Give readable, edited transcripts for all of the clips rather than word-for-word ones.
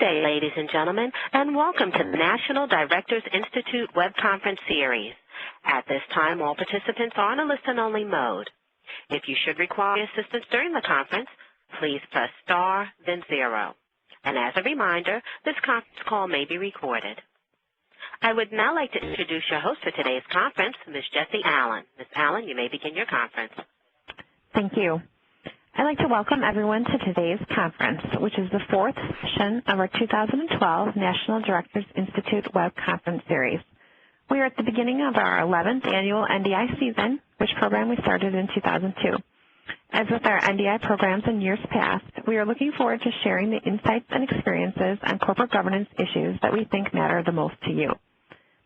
day, ladies and gentlemen, and welcome to the National Directors Institute web conference series. At this time, all participants are on a listen-only mode. If you should require assistance during the conference, please press star, then 0. And as a reminder, this conference call may be recorded. I would now like to introduce your host for today's conference, Ms. Jessie Allen. Ms. Allen, you may begin your conference. Thank you. I'd like to welcome everyone to today's conference, which is the fourth session of our 2012 National Directors Institute web conference series. We are at the beginning of our 11th annual NDI season, which program we started in 2002. As with our NDI programs in years past, we are looking forward to sharing the insights and experiences on corporate governance issues that we think matter the most to you.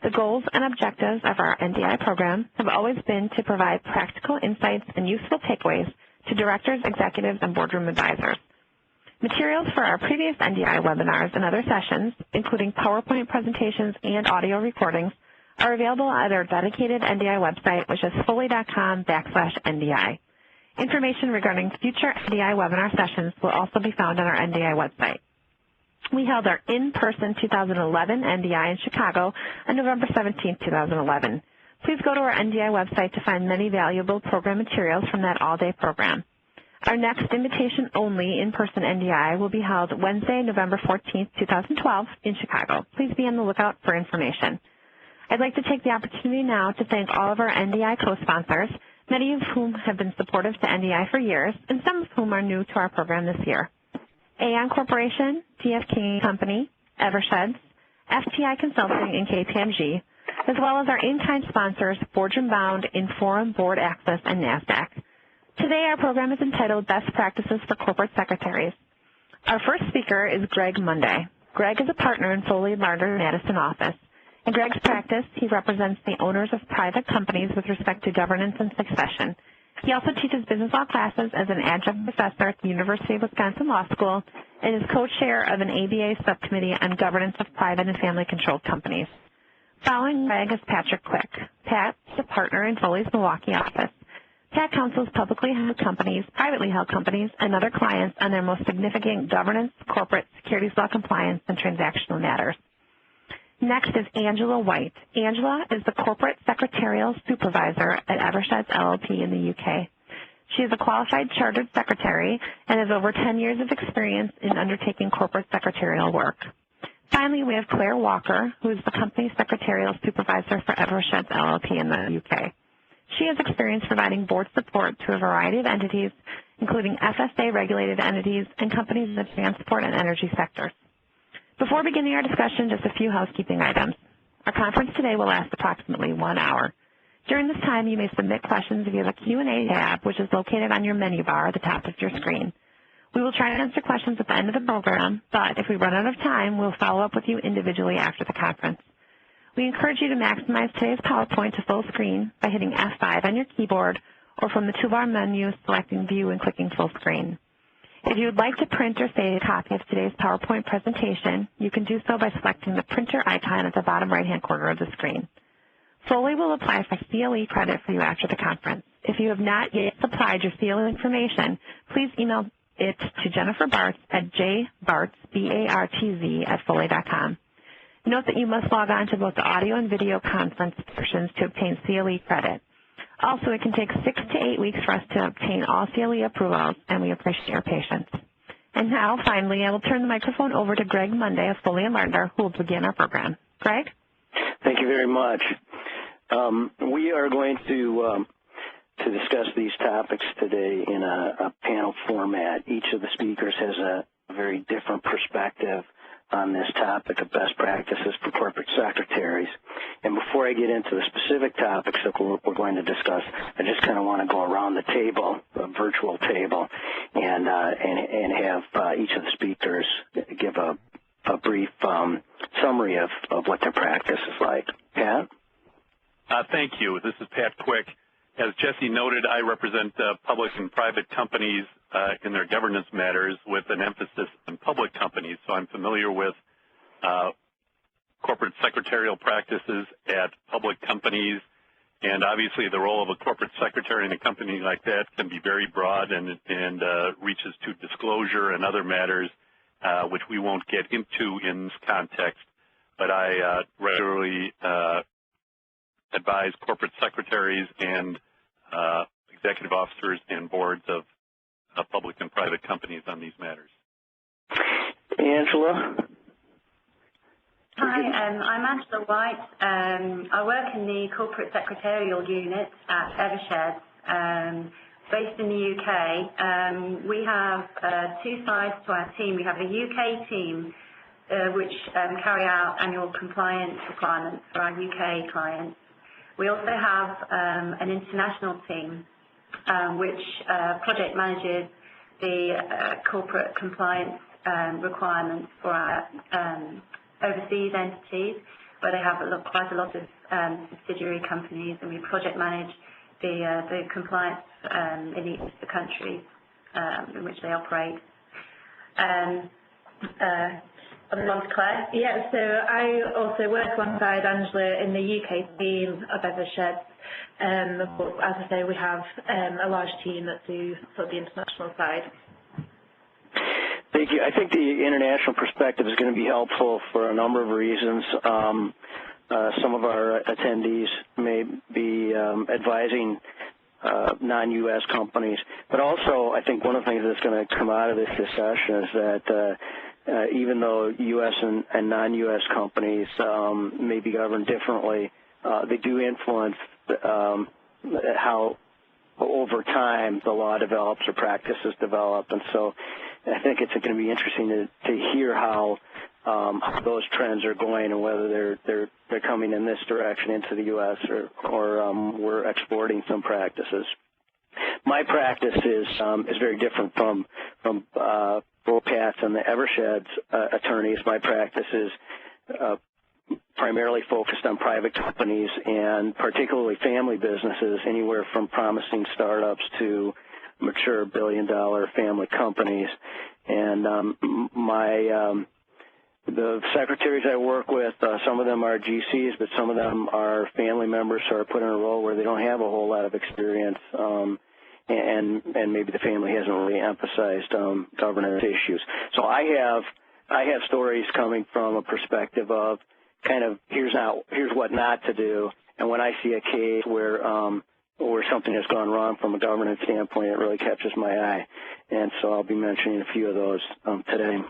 The goals and objectives of our NDI program have always been to provide practical insights and useful takeaways to directors, executives, and boardroom advisors. Materials for our previous NDI webinars and other sessions, including PowerPoint presentations and audio recordings, are available at our dedicated NDI website, which is foley.com/NDI. Information regarding future NDI webinar sessions will also be found on our NDI website. We held our in-person 2011 NDI in Chicago on November 17, 2011. Please go to our NDI website to find many valuable program materials from that all-day program. Our next invitation-only in-person NDI will be held Wednesday, November 14, 2012 in Chicago. Please be on the lookout for information. I'd like to take the opportunity now to thank all of our NDI co-sponsors, many of whom have been supportive to NDI for years, and some of whom are new to our program this year. Aon Corporation, T.F. King Company, Eversheds, FTI Consulting, and KPMG, as well as our in-kind sponsors, Boardroom Bound, Inforum, Board Access, and NASDAQ. Today, our program is entitled Best Practices for Corporate Secretaries. Our first speaker is Greg Monday. Greg is a partner in Foley, Lardner, Madison office. In Greg's practice, he represents the owners of private companies with respect to governance and succession. He also teaches business law classes as an adjunct professor at the University of Wisconsin Law School and is co-chair of an ABA subcommittee on governance of private and family-controlled companies. Following Greg is Patrick Quick. Pat is a partner in Foley's Milwaukee office. Pat counsels publicly held companies, privately held companies, and other clients on their most significant governance, corporate, securities law compliance, and transactional matters. Next is Angela White. Angela is the Corporate Secretarial Supervisor at Eversheds LLP in the UK. She is a qualified chartered secretary and has over 10 years of experience in undertaking corporate secretarial work. Finally, we have Claire Walker, who is the company secretarial supervisor for Eversheds LLP in the UK. She has experience providing board support to a variety of entities, including FSA-regulated entities and companies in the transport and energy sectors. Before beginning our discussion, just a few housekeeping items. Our conference today will last approximately 1 hour. During this time, you may submit questions via the Q&A tab, which is located on your menu bar at the top of your screen. We will try to answer questions at the end of the program, but if we run out of time, we'll follow up with you individually after the conference. We encourage you to maximize today's PowerPoint to full screen by hitting F5 on your keyboard or from the toolbar menu, selecting View and clicking Full Screen. If you would like to print or save a copy of today's PowerPoint presentation, you can do so by selecting the printer icon at the bottom right-hand corner of the screen. Foley will apply for CLE credit for you after the conference. If you have not yet supplied your CLE information, please email it to Jennifer Bartz at jbartz, B-A-R-T-Z, @foley.com. Note that you must log on to both the audio and video conference portions to obtain CLE credit. Also, it can take 6 to 8 weeks for us to obtain all CLE approvals, and we appreciate your patience. And now, finally, I will turn the microphone over to Greg Monday of Foley & Lardner, who will begin our program. Greg? Thank you very much. We are going to discuss these topics today in a panel format. Each of the speakers has a very different perspective on this topic of best practices for corporate secretaries. And before I get into the specific topics that we're going to discuss, I just kind of want to go around the table, a virtual table, and have each of the speakers give a brief summary of what their practice is like. Pat? Thank you. This is Pat Quick. As Jesse noted, I represent public and private companies in their governance matters with an emphasis on public companies. So I'm familiar with corporate secretarial practices at public companies, and obviously the role of a corporate secretary in a company like that can be very broad and reaches to disclosure and other matters which we won't get into in this context, but I regularly advise corporate secretaries and executive officers and boards of public and private companies on these matters. Angela? Hi, I'm Angela White. I work in the corporate secretarial unit at Evershed, based in the UK. We have two sides to our team. We have a UK team which carry out annual compliance requirements for our UK clients. We also have an international team which project manages the corporate compliance requirements for our overseas entities, where they have quite a lot of subsidiary companies, and we project manage the compliance in each of the countries in which they operate. Claire? Yeah, so I also work alongside Angela in the UK team of Evershed. But as I say, we have a large team that do sort of the international side. Thank you. I think the international perspective is going to be helpful for a number of reasons. Some of our attendees may be advising non-U.S. companies, but also I think one of the things that's going to come out of this discussion is that even though U.S. and non-U.S. companies may be governed differently, they do influence how over time the law develops or practices develop, and so I think it's going to be interesting to hear how those trends are going and whether they're coming in this direction into the U.S. or we're exporting some practices. My practice is very different from Pat's and the Evershed's attorneys. My practice is primarily focused on private companies and particularly family businesses, anywhere from promising startups to mature billion-dollar family companies. And the secretaries I work with, some of them are GCs, but some of them are family members who are put in a role where they don't have a whole lot of experience, and maybe the family hasn't really emphasized governance issues. So I have stories coming from a perspective of kind of here's what not to do, and when I see a case where something has gone wrong from a governance standpoint, it really catches my eye, and so I'll be mentioning a few of those today.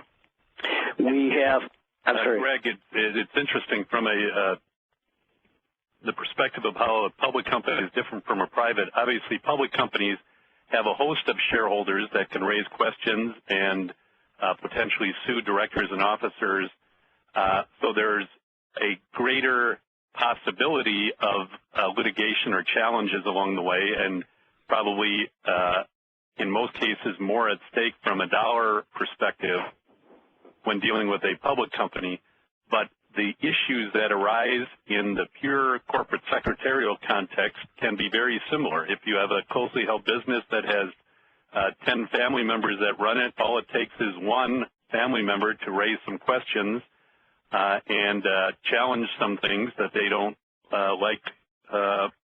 We have, I'm sorry. Greg, it's interesting from the perspective of how a public company is different from a private. Obviously, public companies have a host of shareholders that can raise questions and potentially sue directors and officers. So there's a greater possibility of litigation or challenges along the way, and probably in most cases more at stake from a dollar perspective when dealing with a public company. But the issues that arise in the pure corporate secretarial context can be very similar. If you have a closely held business that has 10 family members that run it, all it takes is one family member to raise some questions and challenge some things that they don't like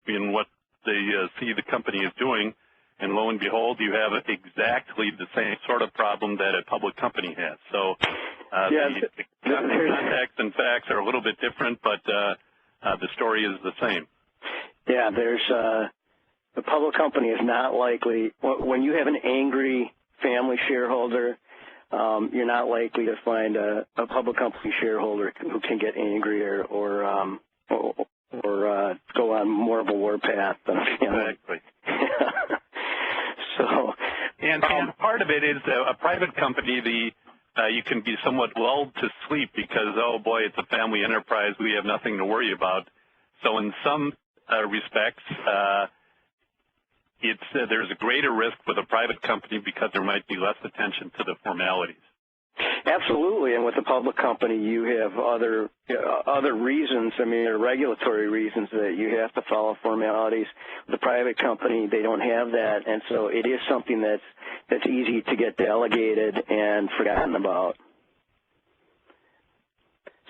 in what they see the company is doing, and lo and behold, you have exactly the same sort of problem that a public company has. So the context and facts are a little bit different, but the story is the same. Yeah, the public company is not likely, when you have an angry family shareholder, you're not likely to find a public company shareholder who can get angrier or go on more of a war path than a family. Exactly. So, and part of it is a private company, you can be somewhat lulled to sleep because, oh boy, it's a family enterprise, we have nothing to worry about. So in some respects, there's a greater risk with a private company because there might be less attention to the formalities. Absolutely, and with a public company, you have other reasons. I mean, there are regulatory reasons that you have to follow formalities. With a private company, they don't have that, and so it is something that's easy to get delegated and forgotten about.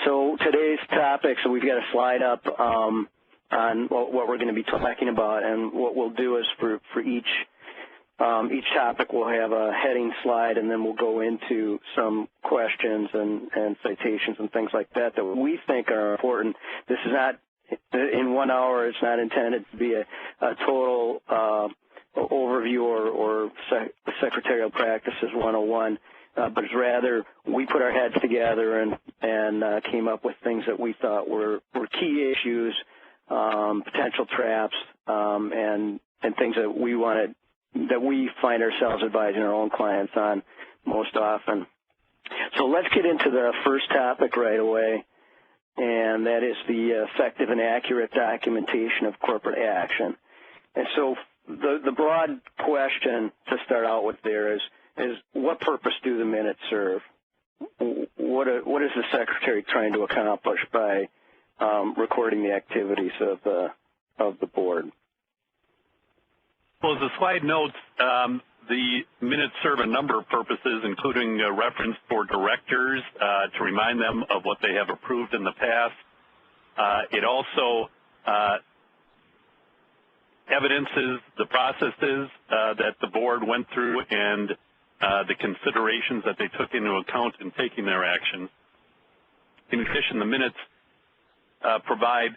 So today's topic, so we've got a slide up on what we're going to be talking about, and what we'll do is for each Each topic will have a heading slide, and then we'll go into some questions and citations and things like that that we think are important. This is not, in 1 hour, it's not intended to be a total overview or secretarial practices 101, but it's rather we put our heads together and came up with things that we thought were key issues, potential traps, and things that we find ourselves advising our own clients on most often. So let's get into the first topic right away, and that is the effective and accurate documentation of corporate action. And so the broad question to start out with there is what purpose do the minutes serve? What is the Secretary trying to accomplish by recording the activities of the board? Well, as the slide notes, the minutes serve a number of purposes, including a reference for directors to remind them of what they have approved in the past. It also evidences the processes that the board went through and the considerations that they took into account in taking their action. In addition, the minutes provide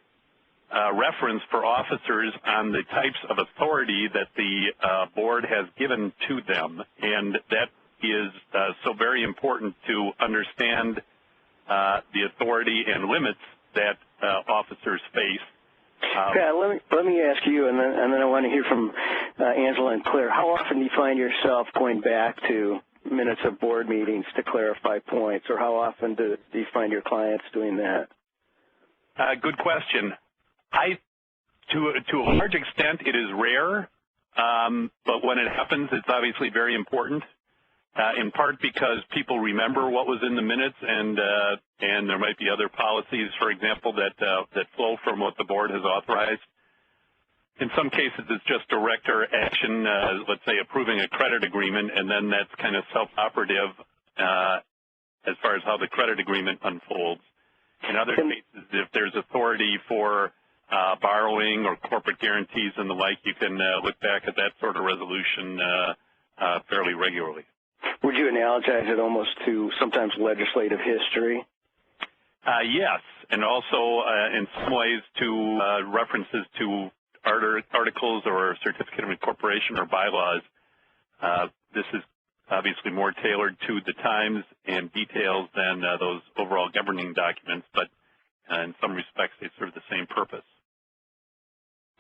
reference for officers on the types of authority that the board has given to them, and that is so very important to understand the authority and limits that officers face. Yeah, let me ask you, and then I want to hear from Angela and Claire. How often do you find yourself going back to minutes of board meetings to clarify points, or how often do you find your clients doing that? Good question. To a large extent, it is rare, but when it happens, it's obviously very important. In part because people remember what was in the minutes, and there might be other policies, for example, that flow from what the board has authorized. In some cases, it's just director action, let's say approving a credit agreement, and then that's kind of self-operative as far as how the credit agreement unfolds. In other cases, if there's authority for borrowing or corporate guarantees and the like, you can look back at that sort of resolution fairly regularly. Would you analogize it almost to sometimes legislative history? Yes, and also in some ways to references to articles or certificate of incorporation or bylaws. This is obviously more tailored to the times and details than those overall governing documents, but in some respects they serve the same purpose.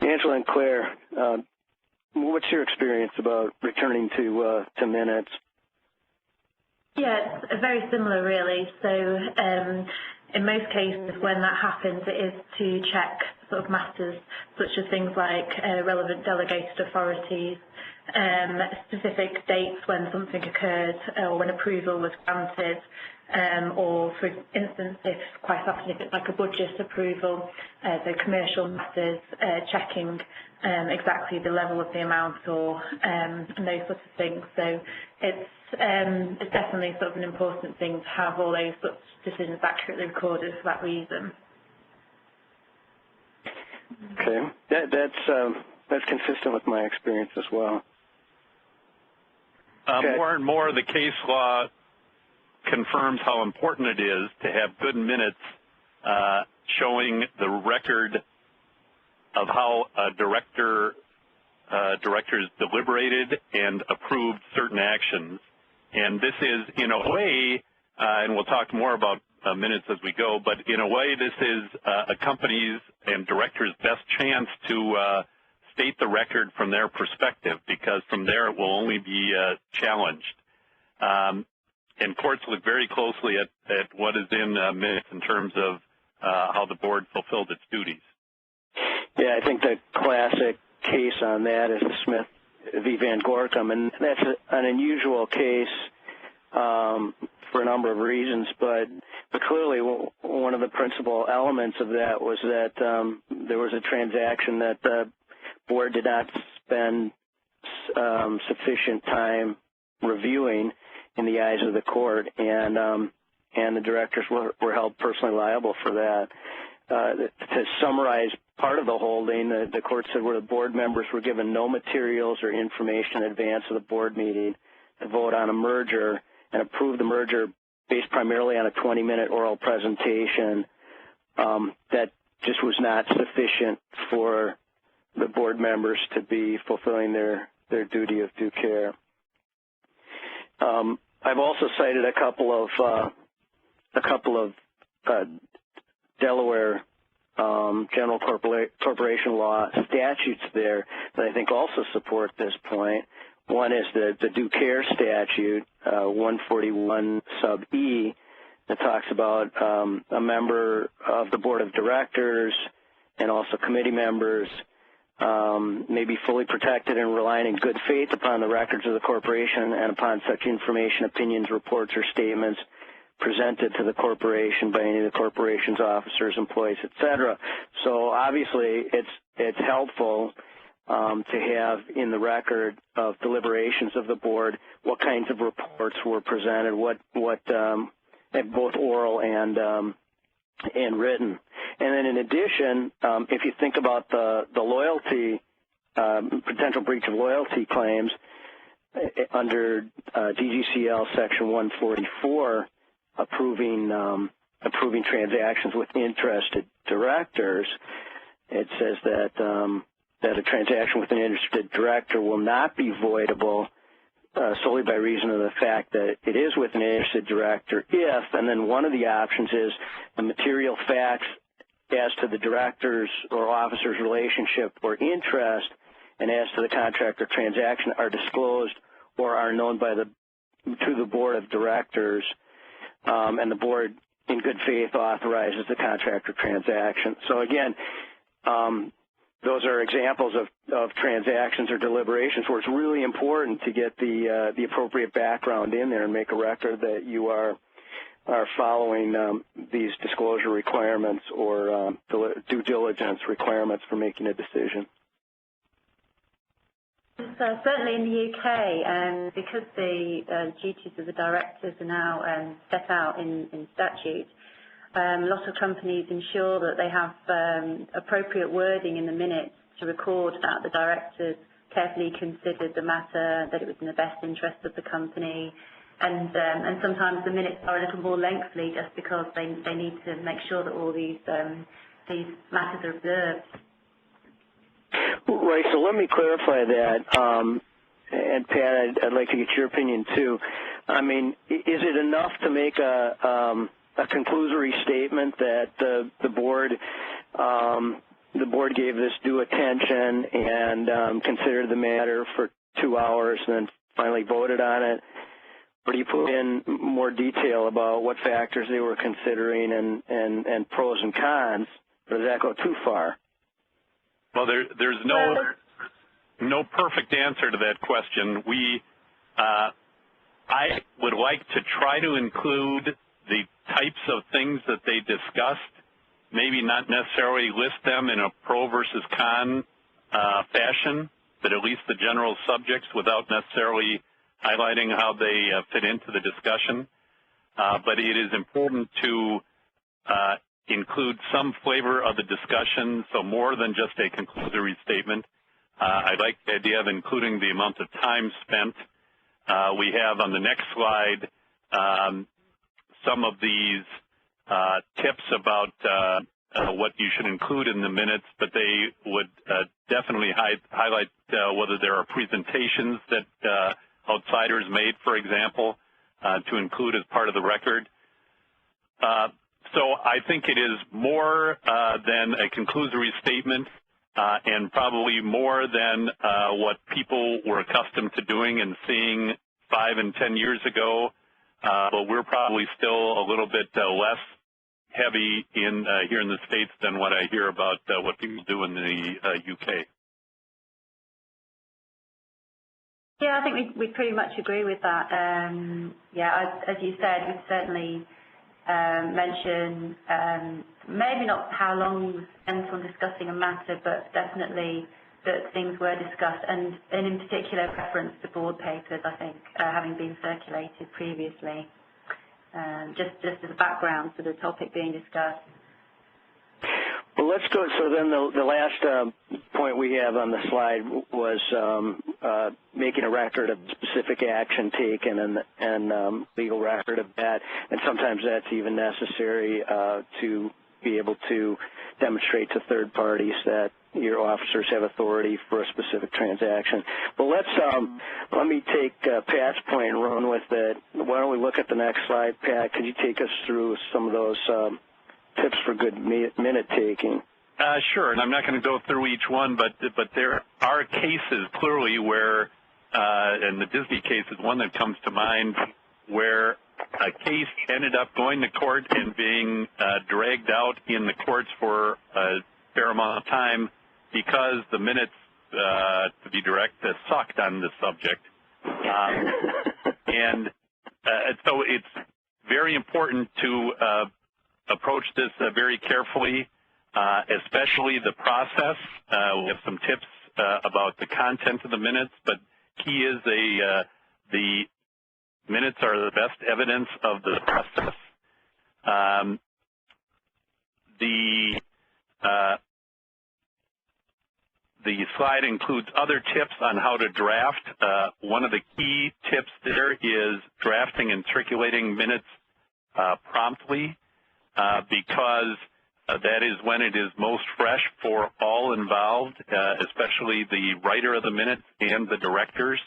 Angela and Claire, what's your experience about returning to minutes? Yeah, it's very similar, really. So in most cases, when that happens, it is to check sort of matters such as things like relevant delegated authorities, specific dates when something occurred or when approval was granted, or for instance, quite often if it's like a budget approval, so commercial matters, checking exactly the level of the amount or and those sorts of things. So it's definitely sort of an important thing to have all those sorts of decisions accurately recorded for that reason. Okay, that's consistent with my experience as well. Okay. More and more, the case law confirms how important it is to have good minutes showing the record of how directors deliberated and approved certain actions. And this is, in a way, and we'll talk more about minutes as we go, but in a way this is a company's and directors' best chance to state the record from their perspective, because from there it will only be challenged. And courts look very closely at what is in minutes in terms of how the board fulfilled its duties. Yeah, I think the classic case on that is the Smith v. Van Gorkum, and that's an unusual case for a number of reasons, but clearly one of the principal elements of that was that there was a transaction that the board did not spend sufficient time reviewing in the eyes of the court, and the directors were held personally liable for that. To summarize part of the holding. The court said where the board members were given no materials or information in advance of the board meeting to vote on a merger and approve the merger based primarily on a 20-minute oral presentation, that just was not sufficient for the board members to be fulfilling their duty of due care. I've also cited a couple of Delaware general corporation law statutes there that I think also support this point. One is the due care statute, 141 sub E, that talks about a member of the board of directors and also committee members may be fully protected and relying in good faith upon the records of the corporation and upon such information, opinions, reports, or statements presented to the corporation by any of the corporation's officers, employees, et cetera. So obviously it's helpful to have in the record of deliberations of the board what kinds of reports were presented, what both oral and written. And then in addition, if you think about the loyalty, potential breach of loyalty claims under DGCL section 144, approving transactions with interested directors, it says that a transaction with an interested director will not be voidable solely by reason of the fact that it is with an interested director if, and then one of the options is the material facts as to the director's or officer's relationship or interest and as to the contract or transaction are disclosed or are known by to the board of directors, and the board in good faith authorizes the contract or transaction. So again, those are examples of transactions or deliberations where it's really important to get the appropriate background in there and make a record that you are following these disclosure requirements or due diligence requirements for making a decision. So certainly in the UK, because the duties of the directors are now set out in statute, a lot of companies ensure that they have appropriate wording in the minutes to record that the directors carefully considered the matter, that it was in the best interest of the company, and sometimes the minutes are a little more lengthy just because they need to make sure that all these matters are observed. Right, so let me clarify that, and Pat, I'd like to get your opinion too. I mean, is it enough to make a conclusory statement that the board gave this due attention and considered the matter for 2 hours and then finally voted on it? Or do you put in more detail about what factors they were considering and pros and cons, or does that go too far? Well, there's no perfect answer to that question. I would like to try to include the types of things that they discussed, maybe not necessarily list them in a pro versus con fashion, but at least the general subjects without necessarily highlighting how they fit into the discussion. But it is important to include some flavor of the discussion, so more than just a conclusory statement. I like the idea of including the amount of time spent. We have on the next slide some of these tips about what you should include in the minutes, but they would definitely highlight whether there are presentations that outsiders made, for example, to include as part of the record. So I think it is more than a conclusory statement and probably more than what people were accustomed to doing and seeing 5 and 10 years ago. But we're probably still a little bit less heavy here in the States than what I hear about what people do in the UK. Yeah, I think we pretty much agree with that. Yeah, as you said, we've certainly mentioned maybe not how long we spent on discussing a matter, but definitely that things were discussed, and in particular reference to board papers, I think, having been circulated previously, just as a background to the topic being discussed. Well, let's go. So then the last point we have on the slide was making a record of specific action taken and legal record of that. And sometimes that's even necessary to be able to demonstrate to third parties that your officers have authority for a specific transaction. But let me take Pat's point and run with it. Why don't we look at the next slide, Pat? Could you take us through some of those tips for good minute taking? Sure, and I'm not going to go through each one, but there are cases clearly where, and the Disney case is one that comes to mind, where a case ended up going to court and being dragged out in the courts for a fair amount of time because the minutes, to be direct, sucked on the subject. And so it's very important to approach this very carefully, especially the process. We have some tips about the content of the minutes, but key is the minutes are the best evidence of the process. The slide includes other tips on how to draft. One of the key tips there is drafting and circulating minutes promptly because that is when it is most fresh for all involved, especially the writer of the minutes and the directors.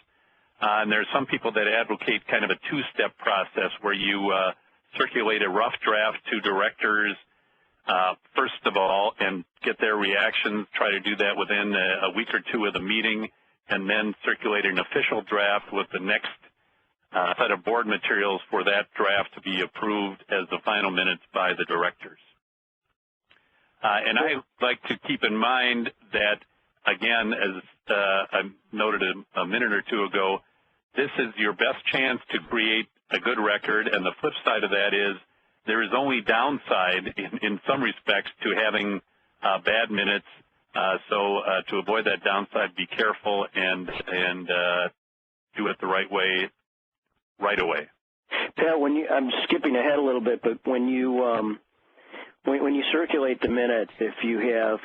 And there are some people that advocate kind of a two-step process where you circulate a rough draft to directors first of all and get their reactions, try to do that within a week or two of the meeting, and then circulate an official draft with the next set of board materials for that draft to be approved as the final minutes by the directors. And I like to keep in mind that, again, as I noted a minute or two ago, this is your best chance to create a good record, and the flip side of that is there is only downside in some respects to having bad minutes. So to avoid that downside, be careful and do it the right way right away. Pat, I'm skipping ahead a little bit, but when you circulate the minutes, if you have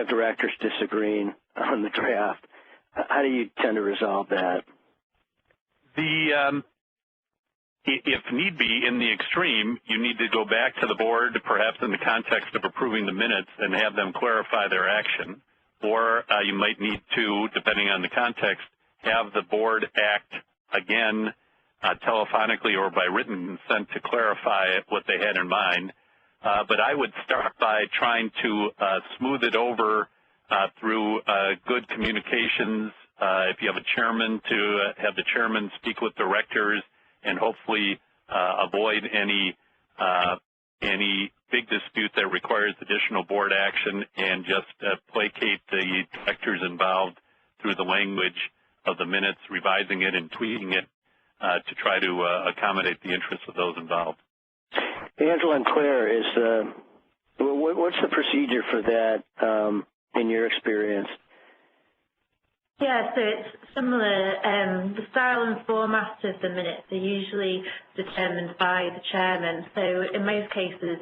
directors disagreeing on the draft, how do you tend to resolve that? If need be, in the extreme, you need to go back to the board, perhaps in the context of approving the minutes, and have them clarify their action. Or you might need to, depending on the context, have the board act again telephonically or by written consent to clarify what they had in mind. But I would start by trying to smooth it over through good communications. If you have a chairman, to have the chairman speak with directors and hopefully avoid any big dispute that requires additional board action, and just placate the directors involved through the language of the minutes, revising it and tweaking it to try to accommodate the interests of those involved. Angela and Claire, what's the procedure for that in your experience? Yeah, so it's similar. The style and format of the minutes are usually determined by the chairman. So in most cases,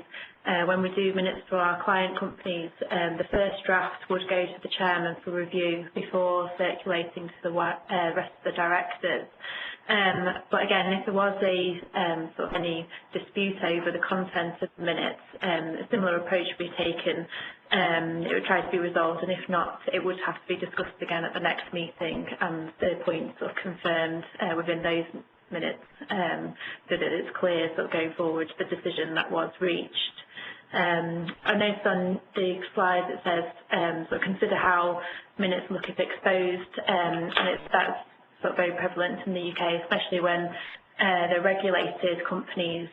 when we do minutes for our client companies, the first draft would go to the chairman for review before circulating to the rest of the directors. But again, if there was sort of any dispute over the content of the minutes, a similar approach would be taken. It would try to be resolved, and if not, it would have to be discussed again at the next meeting, and the points sort of confirmed within those minutes, so that it's clear sort of going forward the decision that was reached. I noticed on the slide it says sort of consider how minutes look if exposed, and that's sort of very prevalent in the UK, especially when the regulated companies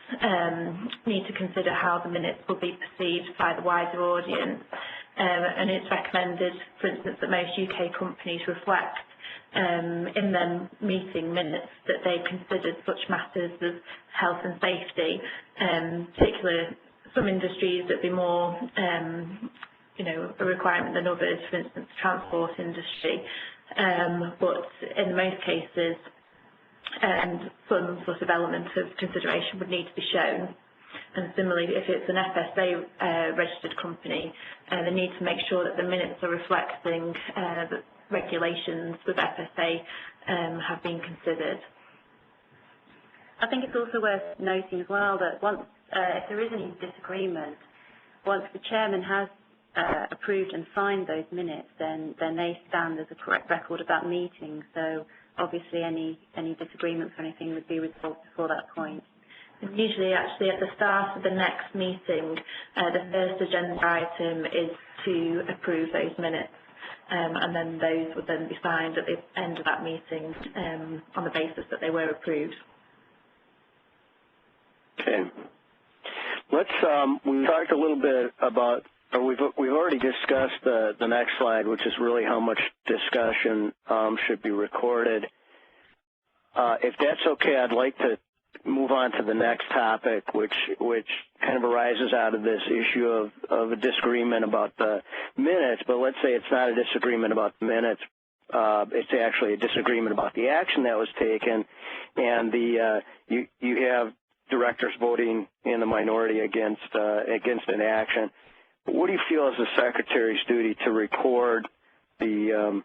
need to consider how the minutes will be perceived by the wider audience. And it's recommended, for instance, that most UK companies reflect in their meeting minutes that they considered such matters as health and safety, particularly some industries that be more a requirement than others, for instance, the transport industry. But in most cases, some sort of element of consideration would need to be shown. And similarly, if it's an FSA registered company, they need to make sure that the minutes are reflecting that regulations with FSA have been considered. I think it's also worth noting as well that once, if there is any disagreement, once the chairman has approved and signed those minutes, then they stand as a correct record of that meeting. So obviously any disagreements or anything would be resolved before that point. And usually, actually, at the start of the next meeting, the first agenda item is to approve those minutes, and then those would then be signed at the end of that meeting on the basis that they were approved. Okay. Let's. We talked a little bit about, or we've already discussed the next slide, which is really how much discussion should be recorded. If that's okay, I'd like to move on to the next topic, which kind of arises out of this issue of a disagreement about the minutes. But let's say it's not a disagreement about the minutes. It's actually a disagreement about the action that was taken, and you have directors voting in the minority against an action. What do you feel is the Secretary's duty to record the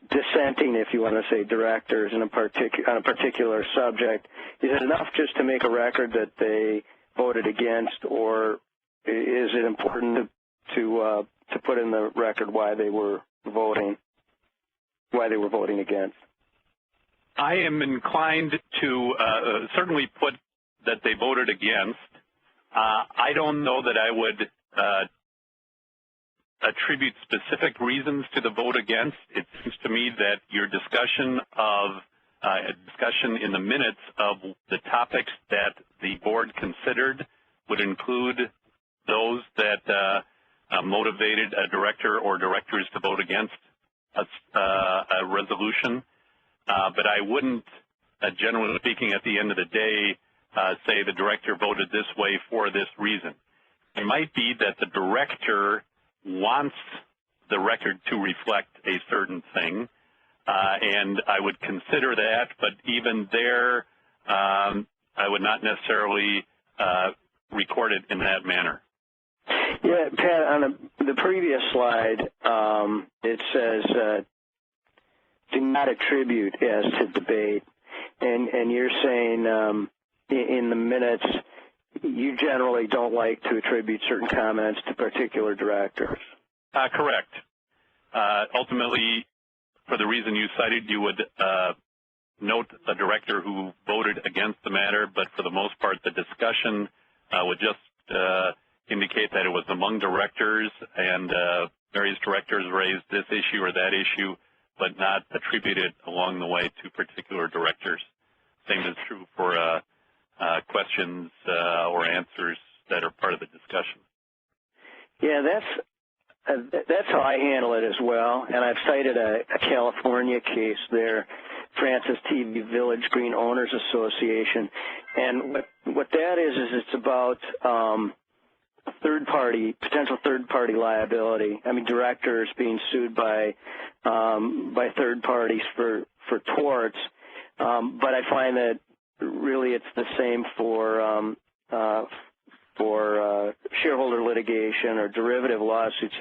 dissenting, if you want to say, directors in on a particular subject? Is it enough just to make a record that they voted against, or is it important to put in the record why they were voting against? I am inclined to certainly put that they voted against. I don't know that I would attribute specific reasons to the vote against. It seems to me that your discussion in the minutes of the topics that the board considered would include those that motivated a director or directors to vote against a resolution. But I wouldn't, generally speaking, at the end of the day, say the director voted this way for this reason. It might be that the director wants the record to reflect a certain thing, and I would consider that, but even there, I would not necessarily record it in that manner. Yeah, Pat, on the previous slide, it says do not attribute as to debate, and you're saying in the minutes you generally don't like to attribute certain comments to particular directors. Correct. Ultimately, for the reason you cited, you would note a director who voted against the matter, but for the most part, the discussion would just indicate that it was among directors, and various directors raised this issue or that issue, but not attributed along the way to particular directors. Same is true for questions or answers that are part of the discussion. Yeah, that's how I handle it as well, and I've cited a California case there, Francis TV Village Green Owners Association, and what that is it's about potential third-party liability. I mean, directors being sued by third parties for torts, but I find that really it's the same for shareholder litigation or derivative lawsuits.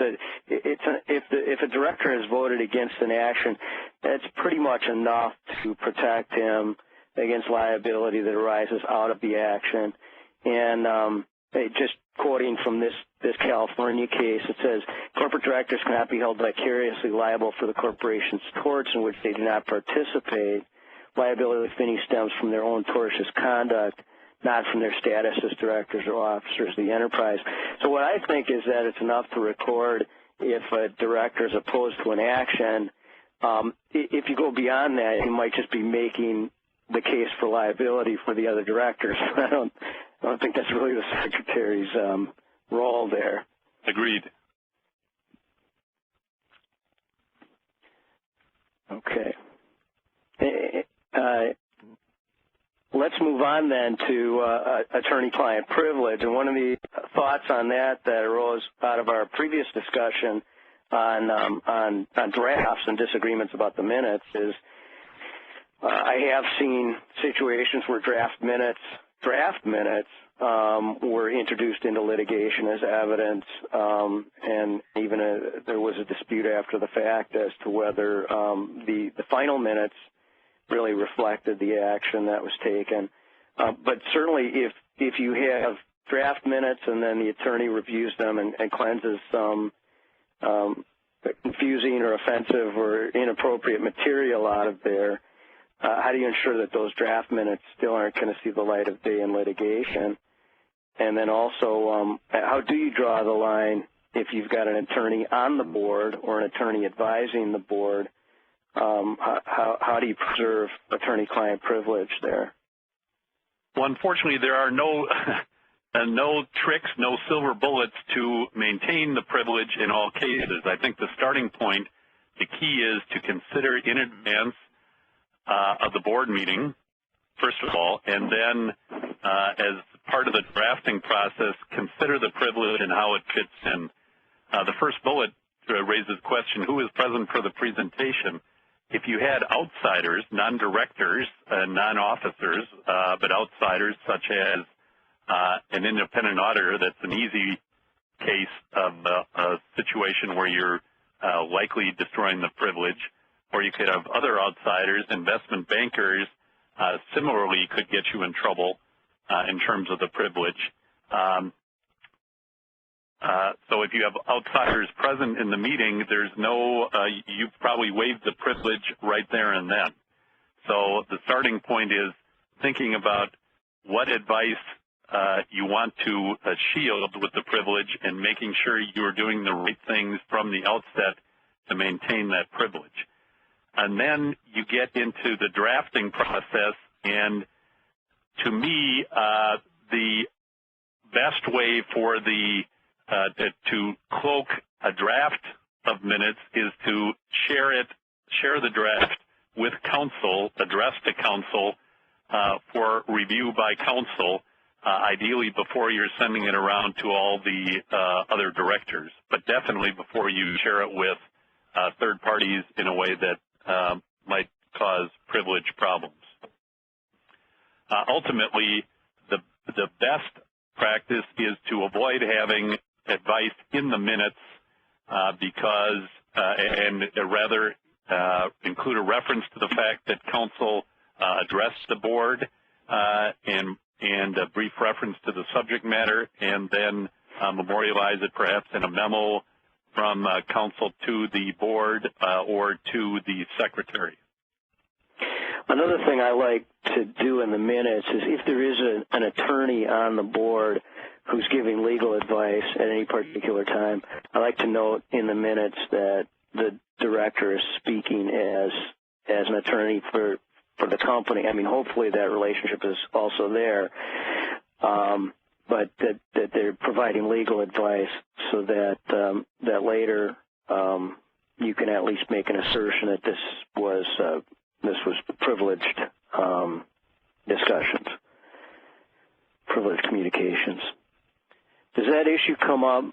If a director has voted against an action, that's pretty much enough to protect him against liability that arises out of the action. And just quoting from this California case, it says, corporate directors cannot be held vicariously liable for the corporation's torts in which they do not participate. Liability, if any, stems from their own tortious conduct, not from their status as directors or officers of the enterprise. So what I think is that it's enough to record if a director is opposed to an action. If you go beyond that, you might just be making the case for liability for the other directors. I don't think that's really the Secretary's role there. Agreed. Okay. Let's move on then to attorney-client privilege. And one of the thoughts on that arose out of our previous discussion on drafts and disagreements about the minutes is I have seen situations where draft minutes draft minutes were introduced into litigation as evidence, and even there was a dispute after the fact as to whether the final minutes really reflected the action that was taken. But certainly if you have draft minutes and then the attorney reviews them and cleanses some confusing or offensive or inappropriate material out of there, how do you ensure that those draft minutes still aren't going to see the light of day in litigation? And then also, how do you draw the line if you've got an attorney on the board or an attorney advising the board? How do you preserve attorney-client privilege there? Well, unfortunately, there are no no tricks, no silver bullets to maintain the privilege in all cases. I think the starting point, the key is to consider in advance of the board meeting, first of all, and then as part of the drafting process, consider the privilege and how it fits in. The first bullet raises the question, who is present for the presentation? If you had outsiders, non-directors, non-officers, but outsiders such as an independent auditor, that's an easy case of a situation where you're likely destroying the privilege, or you could have other outsiders, investment bankers, similarly could get you in trouble in terms of the privilege. So if you have outsiders present in the meeting, there's no, you've probably waived the privilege right there and then. So the starting point is thinking about what advice you want to shield with the privilege and making sure you're doing the right things from the outset to maintain that privilege. And then you get into the drafting process, and to me, the best way for the to cloak a draft of minutes is to share the draft with counsel, addressed to counsel for review by counsel, ideally before you're sending it around to all the other directors, but definitely before you share it with third parties in a way that might cause privilege problems. Ultimately, the best practice is to avoid having advice in the minutes because, and rather include a reference to the fact that counsel addressed the board and a brief reference to the subject matter, and then memorialize it perhaps in a memo from counsel to the board or to the secretary. Another thing I like to do in the minutes is if there is an attorney on the board who's giving legal advice at any particular time, I like to note in the minutes that the director is speaking as an attorney for the company. I mean, hopefully that relationship is also there, but that they're providing legal advice so that that later you can at least make an assertion that this was privileged discussions, privileged communications. Does that issue come up,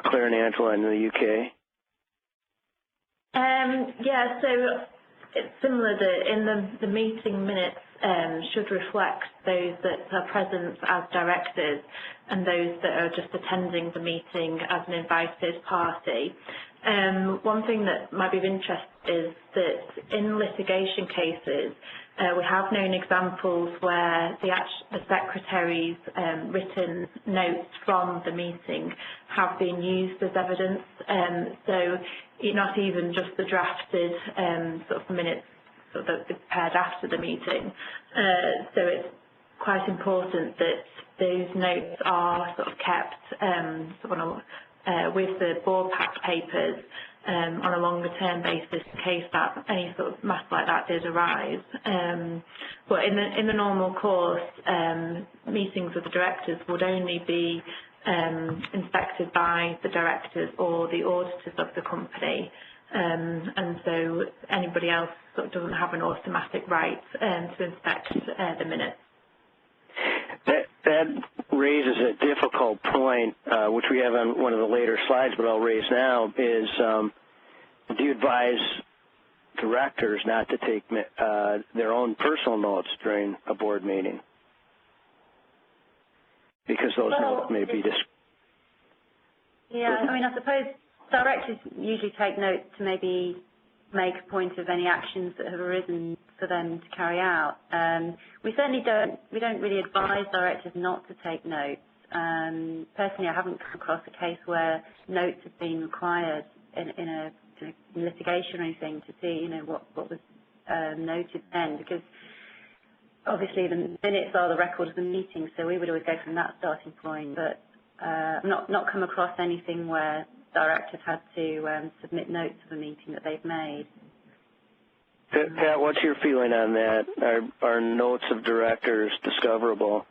Claire and Angela, in the UK? Yeah, so it's similar that in the meeting minutes should reflect those that are present as directors and those that are just attending the meeting as an invited party. One thing that might be of interest is that in litigation cases, we have known examples where the Secretary's written notes from the meeting have been used as evidence. So not even just the drafted sort of minutes sort of prepared after the meeting. So it's quite important that those notes are sort of kept sort of with the board pack papers on a longer term basis in case that any sort of matter like that did arise. But in the normal course, meetings with the directors would only be inspected by the directors or the auditors of the company, and so anybody else sort of doesn't have an automatic right to inspect the minutes. That raises a difficult point, which we have on one of the later slides, but I'll raise now, is do you advise directors not to take their own personal notes during a board meeting? because those notes may be Yeah, I mean, I suppose directors usually take notes to maybe make a point of any actions that have arisen for them to carry out. We certainly don't really advise directors not to take notes. Personally, I haven't come across a case where notes have been required in a litigation or anything to see, what was noted then, because obviously the minutes are the record of the meeting, so we would always go from that starting point. But I've not come across anything where directors had to submit notes of a meeting that they've made. Pat, what's your feeling on that? Are notes of directors discoverable?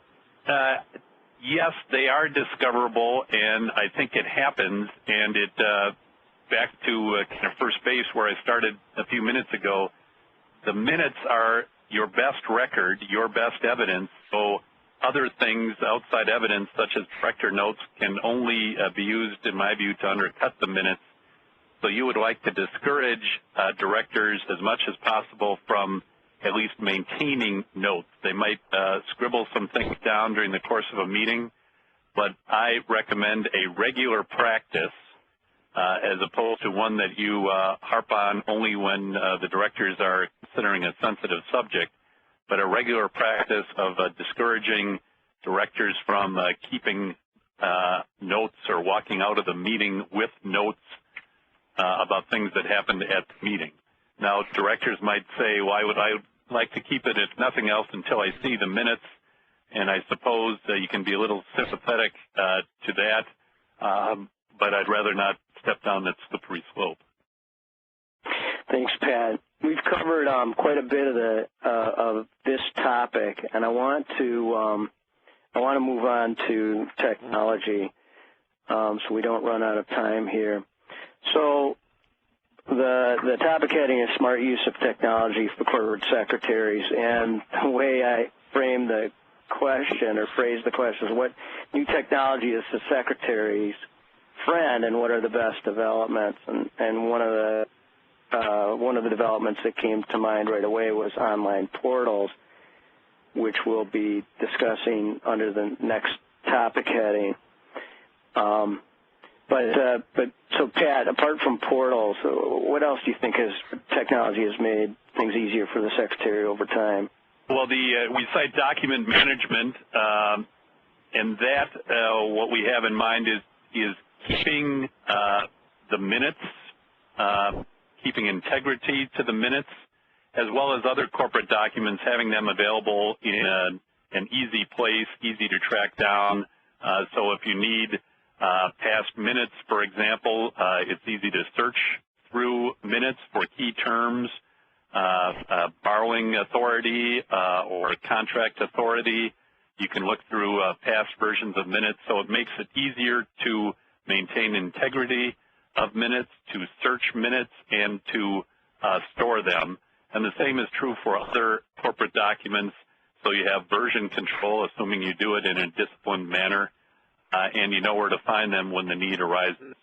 Yes, they are discoverable, and I think it happens. And it back to kind of first base where I started a few minutes ago. The minutes are your best record, your best evidence. So other things, outside evidence, such as director notes, can only be used, in my view, to undercut the minutes. So you would like to discourage directors as much as possible from at least maintaining notes. They might scribble some things down during the course of a meeting, but I recommend a regular practice as opposed to one that you harp on only when the directors are considering a sensitive subject, but a regular practice of discouraging directors from keeping notes or walking out of the meeting with notes about things that happened at the meeting. Now, directors might say, well, I would like to keep it, if nothing else, until I see the minutes, and I suppose you can be a little sympathetic to that, but I'd rather not step down that slippery slope. Thanks, Pat. We've covered quite a bit of this topic, and I want to move on to technology, so we don't run out of time here. So the topic heading is smart use of technology for corporate secretaries, and the way I frame the question or phrase the question is, what new technology is the secretary's friend, and what are the best developments? And one of the developments that came to mind right away was online portals, which we'll be discussing under the next topic heading. So Pat, apart from portals, what else do you think technology has made things easier for the secretary over time? Well, we cite document management, and that what we have in mind is keeping the minutes, keeping integrity to the minutes, as well as other corporate documents, having them available in an easy place, easy to track down. So if you need past minutes, for example, it's easy to search through minutes for key terms, borrowing authority or contract authority. You can look through past versions of minutes, so it makes it easier to maintain integrity of minutes, to search minutes, and to store them. And the same is true for other corporate documents, so you have version control, assuming you do it in a disciplined manner, and you know where to find them when the need arises.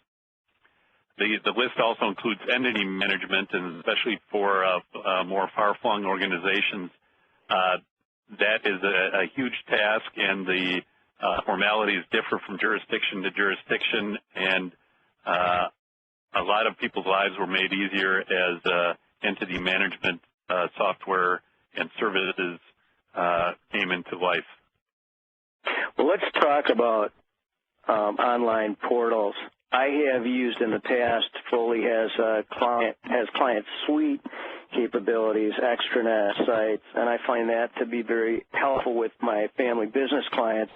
The list also includes entity management, and especially for more far-flung organizations, that is a huge task, and the formalities differ from jurisdiction to jurisdiction, and a lot of people's lives were made easier as entity management software and services came into life. Well, let's talk about online portals. I have used in the past, Foley has client suite capabilities, extranet sites, and I find that to be very helpful with my family business clients.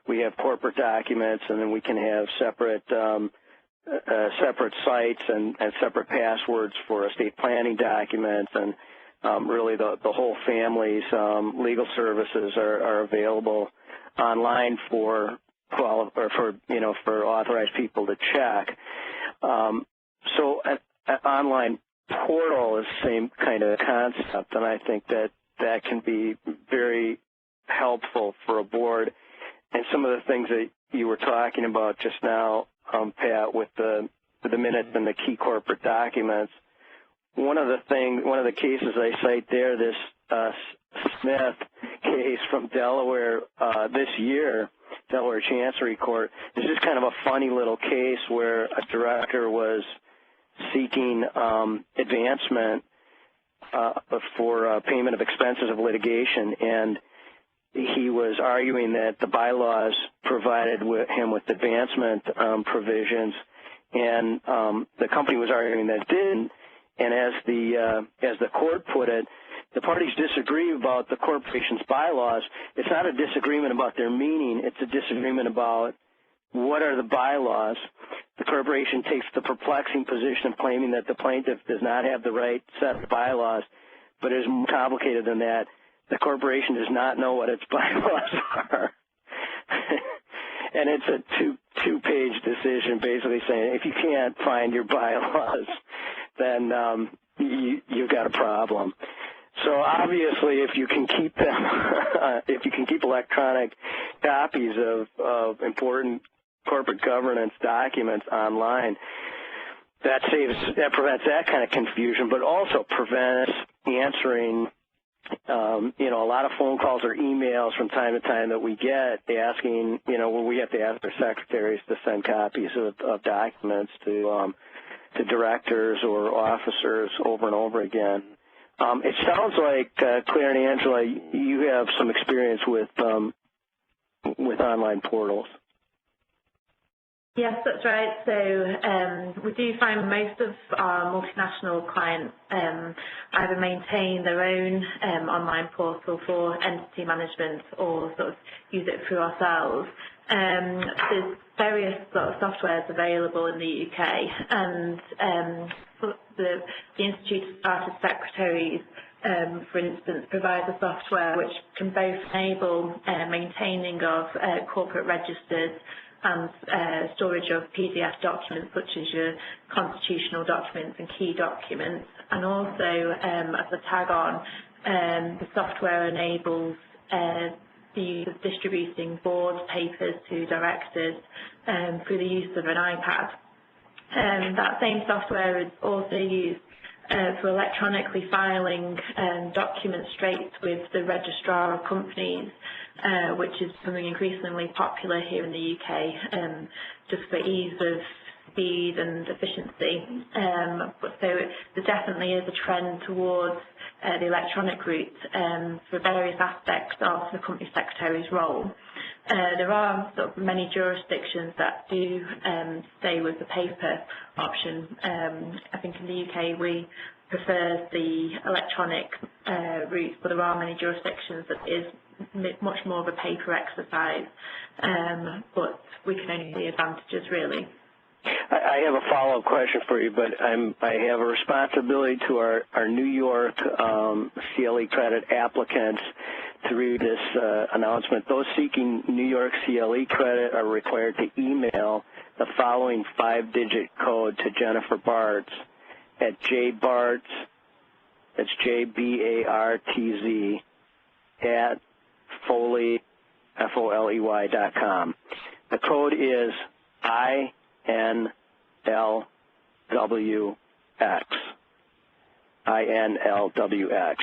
We have corporate documents, and then we can have separate sites and separate passwords for estate planning documents, and really the whole family's legal services are available online for authorized people to check. So an online portal is the same kind of concept, and I think that can be very helpful for a board. And some of the things that you were talking about just now, Pat, with the minutes and the key corporate documents, one of the cases I cite there, this Smith case from Delaware this year, Delaware Chancery Court. This is kind of a funny little case where a director was seeking advancement for payment of expenses of litigation, and he was arguing that the bylaws provided him with advancement provisions, and the company was arguing that it didn't. And as the court put it, the parties disagree about the corporation's bylaws. It's not a disagreement about their meaning. It's a disagreement about what are the bylaws. The corporation takes the perplexing position of claiming that the plaintiff does not have the right set of bylaws, but it is more complicated than that. The corporation does not know what its bylaws are. And it's a two-page decision basically saying if you can't find your bylaws, then you've got a problem. So obviously, if you can keep them, if you can keep electronic copies of important corporate governance documents online, that prevents that kind of confusion, but also prevents answering, a lot of phone calls or emails from time to time that we get asking, when we have to ask our secretaries to send copies of documents to directors or officers over and over again. It sounds like, Claire and Angela, you have some experience with online portals. Yes, that's right. So we do find most of our multinational clients either maintain their own online portal for entity management or sort of use it through ourselves. There's various sort of softwares available in the UK, and the Institute of Chartered Secretaries, for instance, provides a software which can both enable maintaining of corporate registers and storage of PDF documents such as your constitutional documents and key documents, and also as a tag-on, the software enables the use of distributing board papers to directors through the use of an iPad. That same software is also used for electronically filing documents straight with the registrar of companies, which is becoming increasingly popular here in the UK, just for ease of speed and efficiency. But so there definitely is a trend towards the electronic route for various aspects of the company secretary's role. There are sort of many jurisdictions that do stay with the paper option. I think in the UK we prefer the electronic route, but there are many jurisdictions that is much more of a paper exercise, but we can only see advantages really. I have a follow-up question for you, but I have a responsibility to our New York CLE credit applicants to read this announcement. Those seeking New York CLE credit are required to email the following 5-digit code to Jennifer Bartz at jbartz, that's JBARTZ, at Foley, FOLEY.com. The code is INLWX.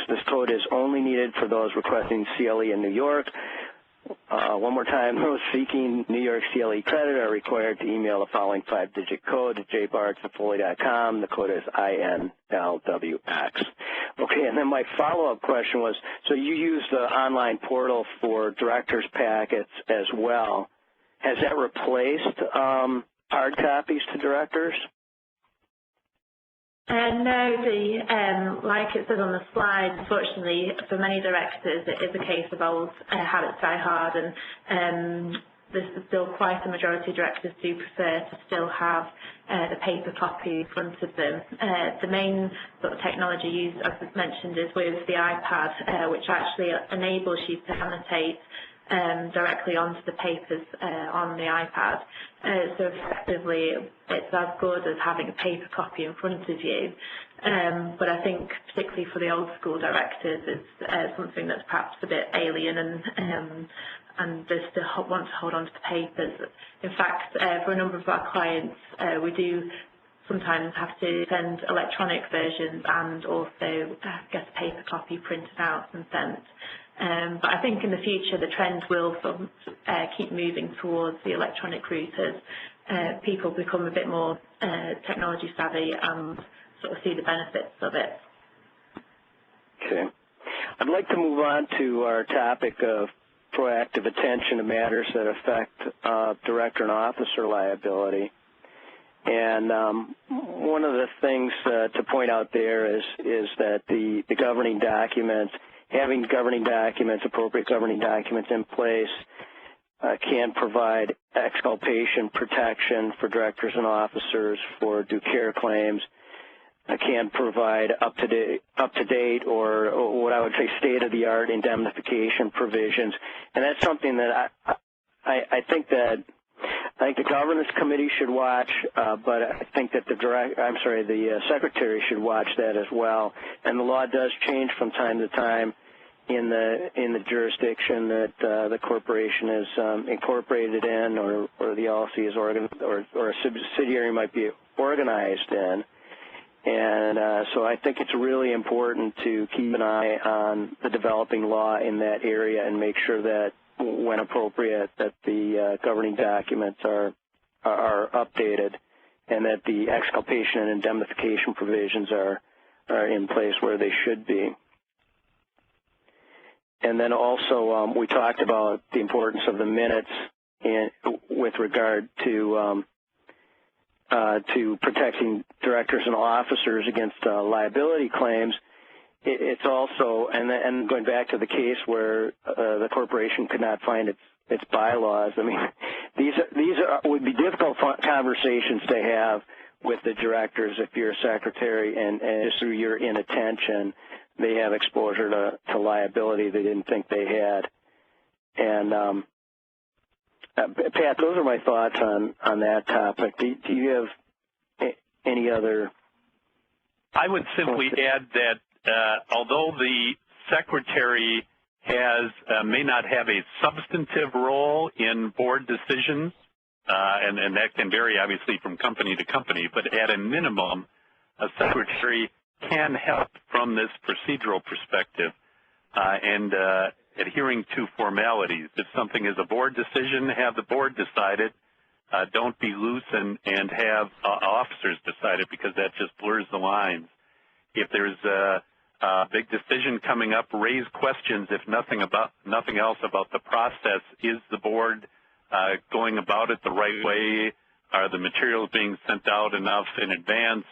This code is only needed for those requesting CLE in New York. One more time, those seeking New York CLE credit are required to email the following 5-digit code to jbartz@foley.com. The code is INLWX. Okay, and then my follow-up question was, so you use the online portal for directors' packets as well. Has that replaced hard copies to directors? No, like it says on the slide, unfortunately, for many directors, it is a case of old habits die hard, and there's still quite a majority of directors do prefer to still have the paper copy in front of them. The main sort of technology used, as was mentioned, is with the iPad, which actually enables you to annotate directly onto the papers on the iPad. So effectively, it's as good as having a paper copy in front of you. But I think particularly for the old school directors, it's something that's perhaps a bit alien, and they still want to hold on to the papers. In fact, for a number of our clients, we do sometimes have to send electronic versions and also get a paper copy printed out and sent. But I think in the future the trend will sort of keep moving towards the electronic route as people become a bit more technology savvy and sort of see the benefits of it. Okay. I'd like to move on to our topic of proactive attention to matters that affect director and officer liability. And one of the things to point out there is that the governing documents, having governing documents, appropriate governing documents in place can provide exculpation protection for directors and officers for due care claims, can provide up-to-date or what I would say state-of-the-art indemnification provisions. And that's something that I think the governance committee should watch, but I think that the secretary should watch that as well. And the law does change from time to time in the jurisdiction that the corporation is incorporated in, or the LLC is organized, or a subsidiary might be organized in. And so I think it's really important to keep an eye on the developing law in that area and make sure that, when appropriate, that the governing documents are updated and that the exculpation and indemnification provisions are in place where they should be. And then also we talked about the importance of the minutes with regard to protecting directors and officers against liability claims. It's also, and going back to the case where the corporation could not find its bylaws. I mean, these would be difficult conversations to have with the directors if you're a secretary, and just through your inattention, they have exposure to liability they didn't think they had. And Pat, those are my thoughts on that topic. Do you have any other? I would simply add that although the secretary may not have a substantive role in board decisions, and that can vary obviously from company to company, but at a minimum, a secretary can help from this procedural perspective and adhering to formalities. If something is a board decision, have the board decide it. Don't be loose and have officers decide it, because that just blurs the lines. If there's a big decision coming up, raise questions, if nothing else, about the process. Is the board going about it the right way? Are the materials being sent out enough in advance?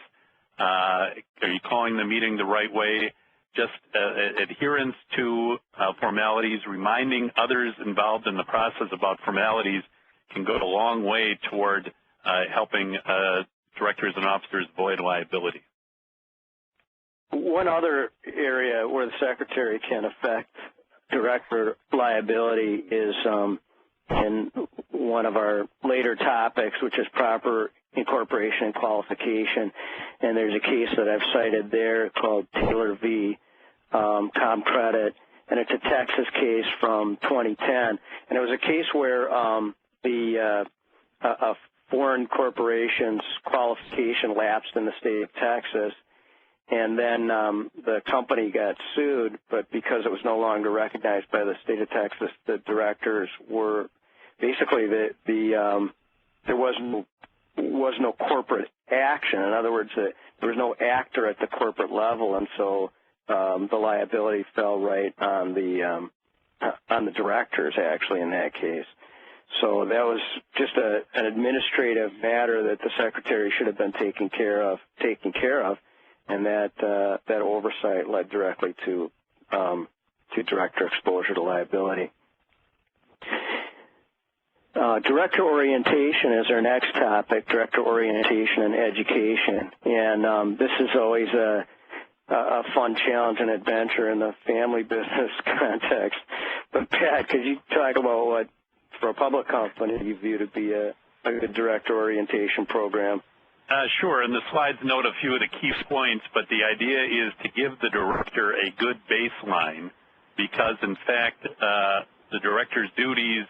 Are you calling the meeting the right way? Just adherence to formalities, reminding others involved in the process about formalities can go a long way toward helping directors and officers avoid liability. One other area where the secretary can affect director liability is in one of our later topics, which is proper incorporation and qualification. And there's a case that I've cited there called Taylor v. ComCredit, and it's a Texas case from 2010. And it was a case where a foreign corporation's qualification lapsed in the state of Texas, and then the company got sued, but because it was no longer recognized by the state of Texas, the directors were basically there was no corporate action. In other words, there was no actor at the corporate level, and so the liability fell right on the directors, actually, in that case. So that was just an administrative matter that the secretary should have been taking care of, and that oversight led directly to director exposure to liability. Director orientation is our next topic, director orientation and education. And this is always a fun challenge and adventure in the family business context. But Pat, could you talk about what, for a public company, you view to be a good director orientation program? Sure, and the slides note a few of the key points, but the idea is to give the director a good baseline, because in fact the director's duties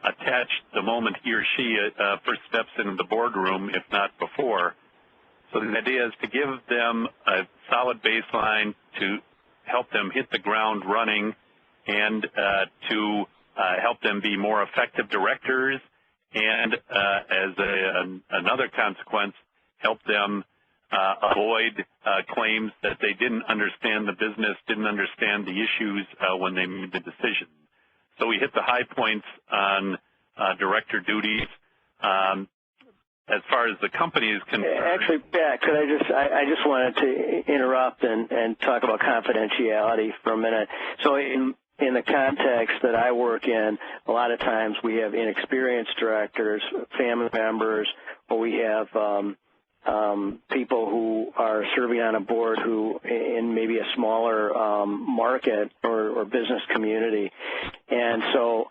attach the moment he or she first steps into the boardroom, if not before. So the idea is to give them a solid baseline to help them hit the ground running and to help them be more effective directors, and as another consequence, help them avoid claims that they didn't understand the business, didn't understand the issues when they made the decision. So we hit the high points on director duties. As far as the company is concerned. Actually, Pat, could I just wanted to interrupt and talk about confidentiality for a minute. So in the context that I work in, a lot of times we have inexperienced directors, family members, or we have people who are serving on a board who in maybe a smaller market or business community. And so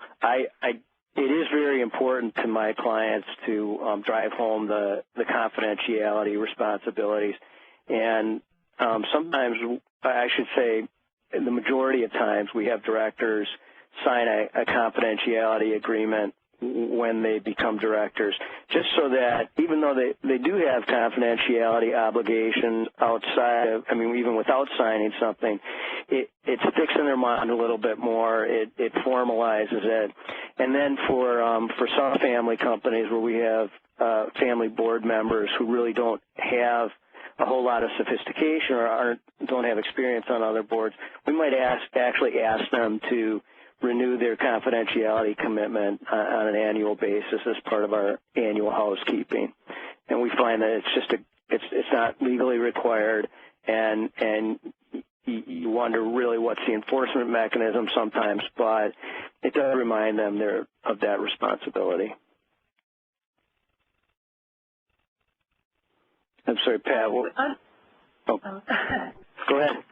it is very important to my clients to drive home the confidentiality responsibilities. And sometimes, I should say, the majority of times, we have directors sign a confidentiality agreement when they become directors, just so that even though they do have confidentiality obligations outside of, I mean, even without signing something, it sticks in their mind a little bit more. It formalizes it. And then for some family companies where we have family board members who really don't have a whole lot of sophistication or don't have experience on other boards, we might actually ask them to renew their confidentiality commitment on an annual basis as part of our annual housekeeping. And we find that it's not legally required, and you wonder really what's the enforcement mechanism sometimes, but it does remind them of that responsibility. I'm sorry, Pat. Go ahead.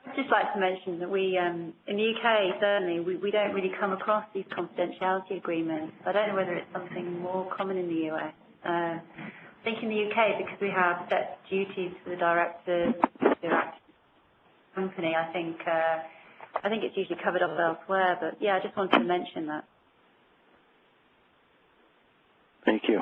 I'd just like to mention that we, in the UK, certainly, we don't really come across these confidentiality agreements. I don't know whether it's something more common in the US. I think in the UK, because we have set duties for the directors, the company, I think it's usually covered up elsewhere. But yeah, I just wanted to mention that. Thank you.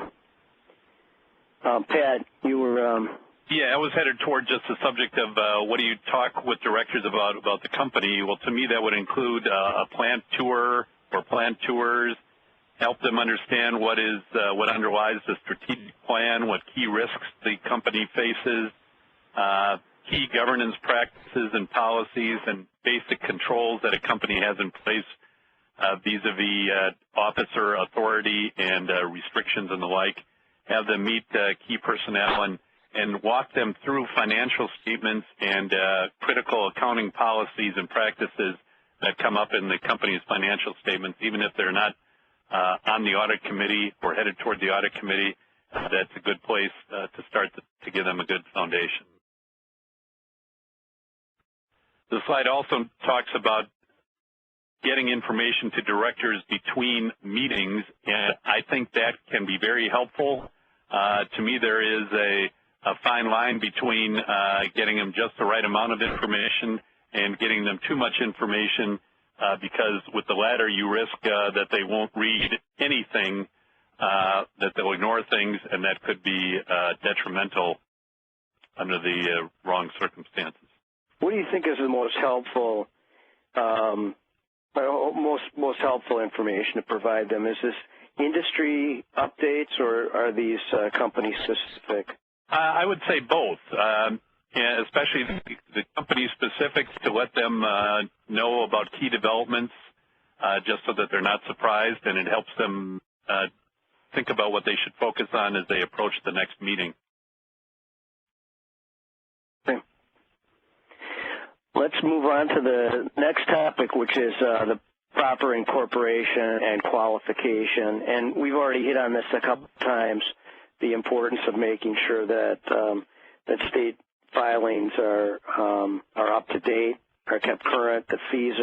Pat, you were... Yeah, I was headed toward just the subject of what do you talk with directors about the company. Well, to me, that would include a plant tour or plant tours, help them understand what underlies the strategic plan, what key risks the company faces, key governance practices and policies, and basic controls that a company has in place vis-a-vis officer authority and restrictions and the like. Have them meet key personnel and walk them through financial statements and critical accounting policies and practices that come up in the company's financial statements, even if they're not on the audit committee or headed toward the audit committee. That's a good place to start to give them a good foundation. The slide also talks about getting information to directors between meetings, and I think that can be very helpful. To me, there is a fine line between getting them just the right amount of information and getting them too much information, because with the latter, you risk that they won't read anything, that they'll ignore things, and that could be detrimental under the wrong circumstances. What do you think is the most helpful information to provide them? Is this industry updates, or are these company specific? I would say both, especially the company specifics, to let them know about key developments, just so that they're not surprised, and it helps them think about what they should focus on as they approach the next meeting. Okay. Let's move on to the next topic, which is the proper incorporation and qualification. And we've already hit on this a couple of times, the importance of making sure that that state filings are up to date, are kept current, the fees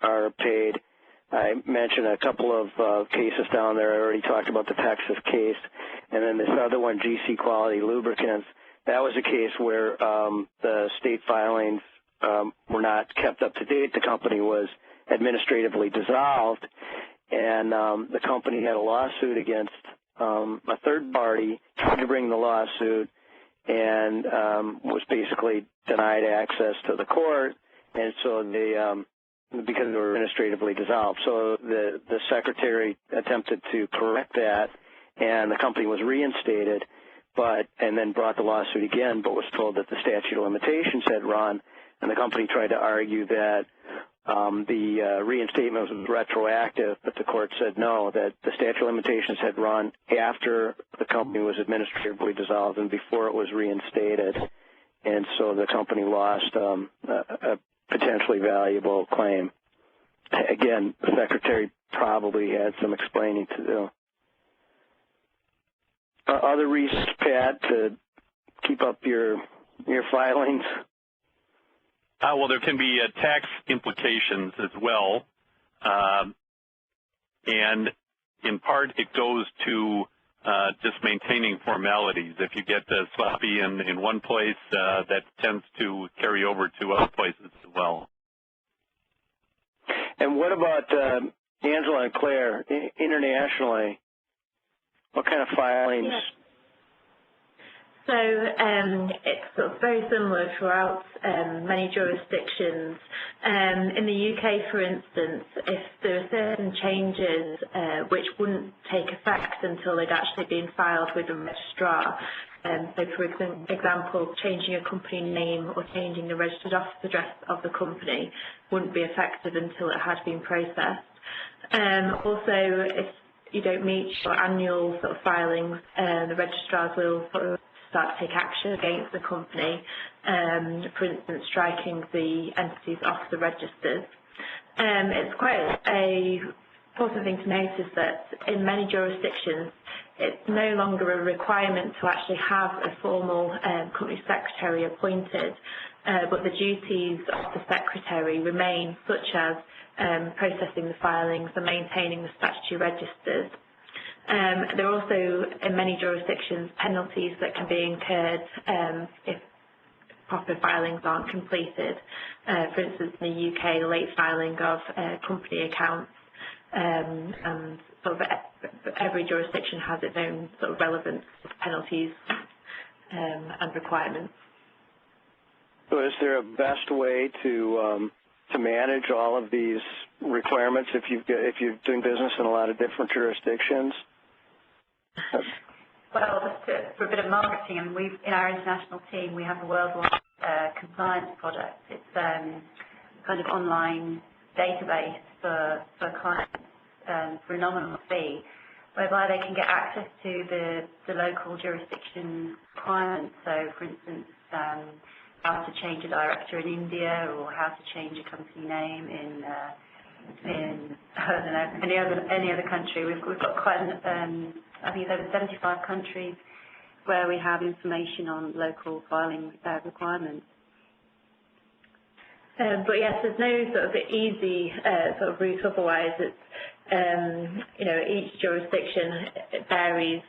are paid. I mentioned a couple of cases down there. I already talked about the Texas case, and then this other one, GC Quality Lubricants. That was a case where the state filings were not kept up to date. The company was administratively dissolved, and the company had a lawsuit against a third party, tried to bring the lawsuit, and was basically denied access to the court. And so because they were administratively dissolved. So the secretary attempted to correct that, and the company was reinstated, and then brought the lawsuit again, but was told that the statute of limitations had run, and the company tried to argue that the reinstatement was retroactive, but the court said no, that the statute of limitations had run after the company was administratively dissolved and before it was reinstated, and so the company lost a potentially valuable claim. Again, the secretary probably had some explaining to do. Other reasons, Pat, to keep up your filings? Well, there can be tax implications as well, and in part it goes to just maintaining formalities. If you get sloppy in one place, that tends to carry over to other places as well. And what about Angela and Claire, internationally? What kind of filings? Yeah. So it's sort of very similar throughout many jurisdictions. In the UK, for instance, if there are certain changes which wouldn't take effect until they'd actually been filed with the registrar, so for example, changing a company name or changing the registered office address of the company wouldn't be effective until it had been processed. Also, if you don't meet your annual sort of filings, the registrars will sort of start to take action against the company, for instance, striking the entities off the registers. It's quite a important thing to notice that in many jurisdictions, it's no longer a requirement to actually have a formal company secretary appointed, but the duties of the secretary remain, such as processing the filings and maintaining the statutory registers. There are also, in many jurisdictions, penalties that can be incurred if proper filings aren't completed. For instance, in the UK, the late filing of company accounts, and sort of every jurisdiction has its own sort of relevant penalties and requirements. So is there a best way to manage all of these requirements if you're doing business in a lot of different jurisdictions? Well, just for a bit of marketing, and in our international team, we have a worldwide compliance product. It's kind of online database for clients for a nominal fee, whereby they can get access to the local jurisdiction requirements. So, for instance, how to change a director in India, or how to change a company name in I don't know, any other country. We've got quite I think there's over 75 countries where we have information on local filing requirements. But yes, there's no sort of easy sort of route otherwise. It's, you know, each jurisdiction it varies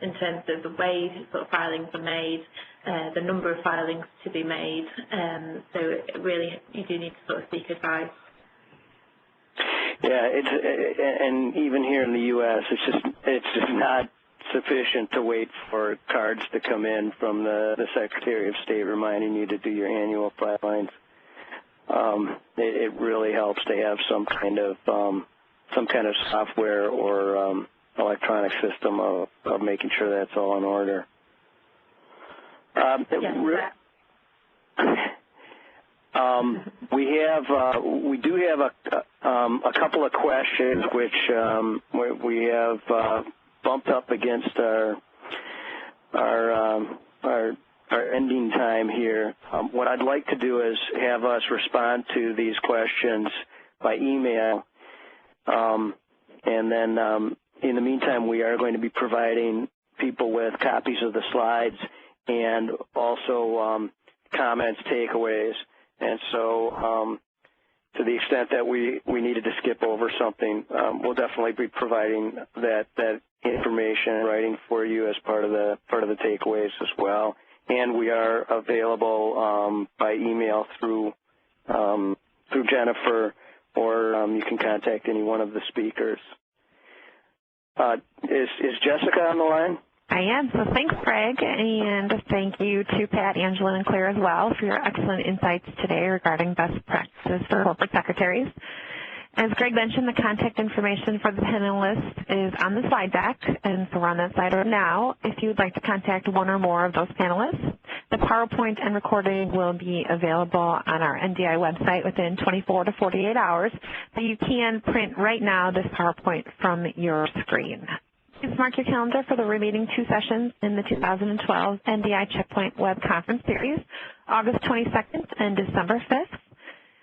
in terms of the way sort of filings are made, the number of filings to be made. So really, you do need to sort of seek advice. Yeah, and even here in the U.S., it's just not sufficient to wait for cards to come in from the Secretary of State reminding you to do your annual filings. It really helps to have some kind of software or electronic system of making sure that's all in order. We do have a couple of questions which we have bumped up against our ending time here. What I'd like to do is have us respond to these questions by email, and then in the meantime, we are going to be providing people with copies of the slides and also comments, takeaways. And so to the extent that we needed to skip over something, we'll definitely be providing that information in writing for you as part of the takeaways as well. And we are available by email through Jennifer, or you can contact any one of the speakers. Is Jessica on the line? I am. So thanks, Greg, and thank you to Pat, Angela, and Claire as well for your excellent insights today regarding best practices for corporate secretaries. As Greg mentioned, the contact information for the panelists is on the slide deck, and so we're on that slide right now. If you would like to contact one or more of those panelists, the PowerPoint and recording will be available on our NDI website within 24 to 48 hours, but you can print right now this PowerPoint from your screen. Please mark your calendar for the remaining 2 sessions in the 2012 NDI Checkpoint Web Conference Series, August 22nd and December 5th.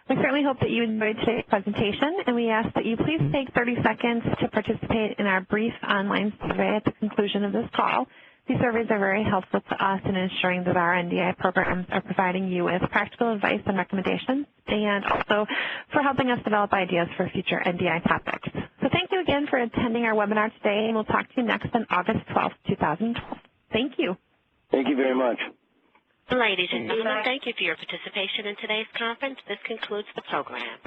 We certainly hope that you enjoyed today's presentation, and we ask that you please take 30 seconds to participate in our brief online survey at the conclusion of this call. These surveys are very helpful to us in ensuring that our NDI programs are providing you with practical advice and recommendations, and also for helping us develop ideas for future NDI topics. So thank you again for attending our webinar today, and we'll talk to you next on August 12th, 2012. Thank you. Thank you very much. Ladies and gentlemen, thank you for your participation in today's conference. This concludes the program.